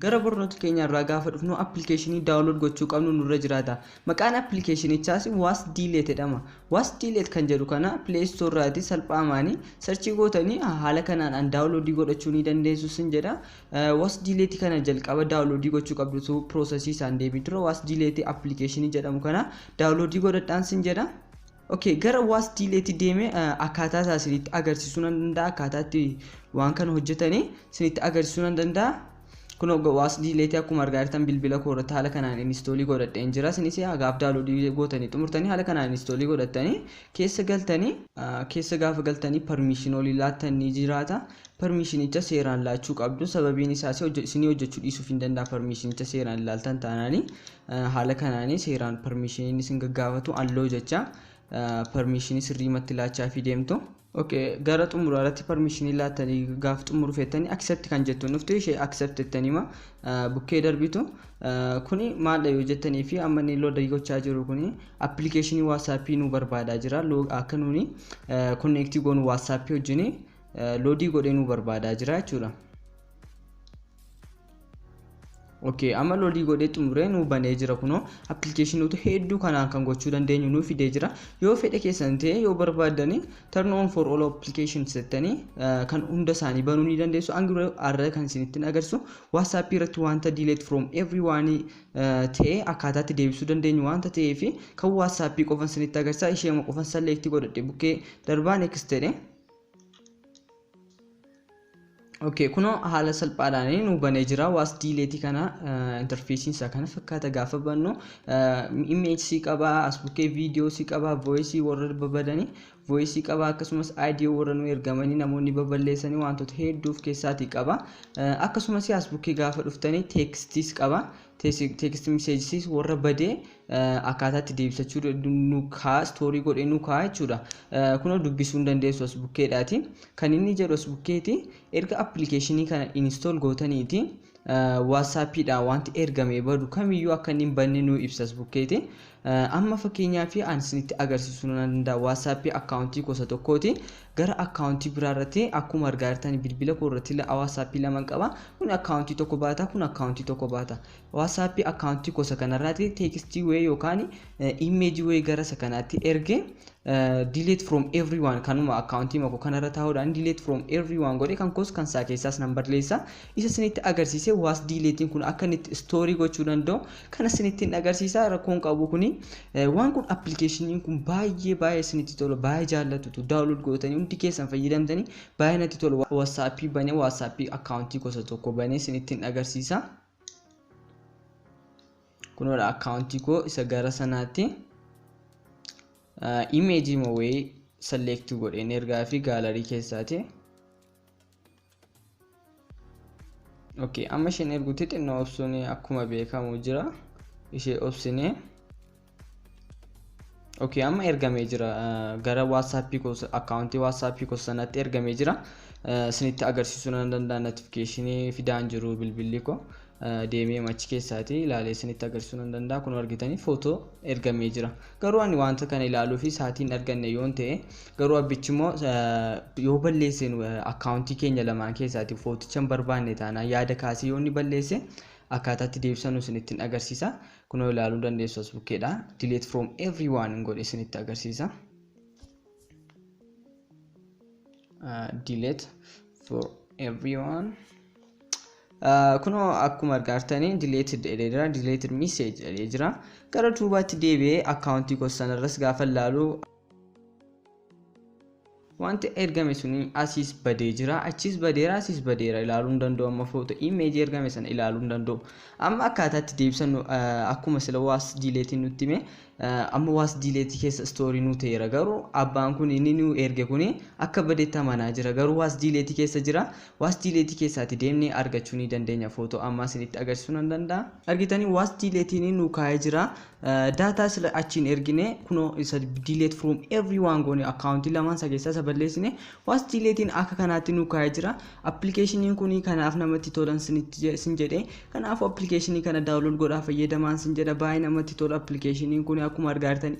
Gara barnoota keenya irraa gaafa dhufnu applicationii download gochuu qabnu nurra jiraata. Maqaan applicationichaa was delete jedhama. Was delete kan jedhu kana Play Store irraati salphaamaanii searchii gootanii haala kanaan download godhachuu ni dandeessu sin jedha. Was delete kana jalqaba download gochuu qabdu processii isaan deebii dura was delete applicationii jedhamu kana download godhadhaan sin jedha. Okay, gara was delete deeme akkaataa isaa isinitti agarsiisuu nan danda'a. Akkaataatti waan kana hojjetanii isinitti agarsiisuu nan danda'a. Kun was delete akkuma argaa jirtan bilbila koo irratti haala kanaan install godhadheen jira. Isinis gaaf download gootanii xumurtanii haala kanaan install godhattanii keessa galtanii gaafa galtanii permission olii laattanii jiraata. Permissionicha seeraan laachuu qabdu. Sababiin isaas isinii hojjechuu dhiisuuf hin danda'a. Permissionicha seeraan laaltan taananii haala kanaan seeraan permission isin gaggaafatu allow jecha permission sirriimatti laachaa fi deemtu. Okay, gara xumura irratti permission laattanii gaaf xumuru feetanii accept kan jettu nufti ishee accept jettanii bukkee darbitu. Kuni maal yoo jettanii fi amma inni load gochaa jiru kuni application WhatsApp nu barbaadaa jira. Akka nuni connect goonu WhatsApp wajjin load godhee nu barbaadaa jira jechuudha. Okay, amma loadii godhee xumuree nu banee jira kuno applicationoota hedduu kanaan kan gochuu dandeenyu nu fidee jira. Yoo fedhe keessan ta'e yoo barbaadani turn on for all applications settanii kan hunda isaanii banuu ni dandeessu. Angiroo arra kan isinitti agarsiisu WhatsApp irratti wanta delete from everyone ta'e akkaataatti deebisuu dandeenyu wanta ta'ee fi kan WhatsApp qofan isinitti agarsiisa. Ishee qofan select godhadhe bukkee darbaa next jedhe. Okay, kuno haala salphaadhaan nu banee jira. Was delete kana interface isa kana fakkaata gaafa bannu image si qaba, as bukkee video si qaba, voice warra babadanii voice qaba, akkasumas audio warra nu ergamanii namoonni baballeessanii wantoota hedduu of keessaatii qaba. Akkasumas as bukkee gaafa dhuftanii textis qaba. Text messages warra badee akkaataatti deebisachuu nu kaa story godhee nu kaa jechuudha. Kuno dubbisuu dandeessu as bukkeedhaati. Kan inni jedhu as bukkeeti erga applicationii kana install gootaniiti WhatsApp dha wanti ergamee badu kamiyyuu akka inni hin banne nu ibsa as bukkeeti. Amma fakkeenyaaf ani isinitti agarsiisuu nan danda'a. WhatsApp accountii gosa tokkooti gara accountii biraa irratti akkuma argaa jirtan bilbila koo irratti WhatsApp lama qaba. Kun accountii tokko baata, kun accountii tokko baata. WhatsApp accountii gosa kanarratti text way yookaan image way gara isa kanaatti erge delete from everyone kanuma accountii mako kanarra taa'uudhaan delete from everyone godhe kan koos kan isaa keessaas nan barreessa. Isa isinitti agarsiise was deleting kun akka inni story gochuu danda'u kana isinitti agarsiisa. Rakkoon qabu kuni waan kun applicationin kun baay'ee isinitti tola, baay'ee jaallatutu download gootanii hundi keessan fayyadamtanii baay'ee natti tola. WhatsApp banee WhatsApp accountii gosa tokko banee isinitti agarsiisa. Kunoodha accountii koo isa gara sanaatti image way select godheen ergaa fi gallery keessaati. Okay, amma isheen erguutti xinnoo optionii akkuma beekamu jira. Ishee optionii okay, amma ergamee jira gara WhatsApp gosa accountii WhatsApp gosa sanatti ergamee jira. Isinitti agarsiisuu nan danda'a notificationii fidaan jiru bilbilli koo deemee achi keessaati ilaalee isinitti agarsiisuu nan danda'a. Kun argitanii footoo ergamee jira. Garuu ani wanta kana ilaaluu fi saatiin arganne yoon ta'e garuu abbichi immoo yoo balleesseen accountii keenya lamaan keessaati footicha barbaanne taana yaada kaasee yoo inni balleesse akkaataatti deebisanu isinitti agarsiisa. Kun ilaaluu dandeessu as bukkeedha. Delete from everyone godhe isinitti agarsiisa. Delete for everyone. Kuno akkuma argaa jirtanii deleted edera deleted message jira. Gara duubaatti deebi'ee accountii gosa sanarras gaafa ilaalu wanti ergame suni asis badee jira, achis badeera, asis badeera ilaaluu danda'u. Amma foto image ergame sana ilaaluu danda'u. Amma akkaataatti deebisanu akkuma sila was delete nutti hime amma was delete keessa story nu ta'eera. Garuu abbaan kun inni nu erge kuni akka badeetti amanaa jira. Garuu was delete keessa jira. Was delete keessaatti deemnee argachuu ni dandeenya. Foto amma isinitti agarsiisuu nan danda'a. Argitanii was delete ni nu kaa'ee jira. Data sila achiin ergine kuno isa delete from everyone goone accountii lamaan isa keessaa balleessine was deleting akka kanaatti nu kaa'ee jira. Applicationin kuni kanaaf namatti tolan sin jedhe. Kanaaf applicationii kana download godhaa fayyadamaan sin jedha. Baay'ee namatti tola applicationin kuni akkuma argaa jirtan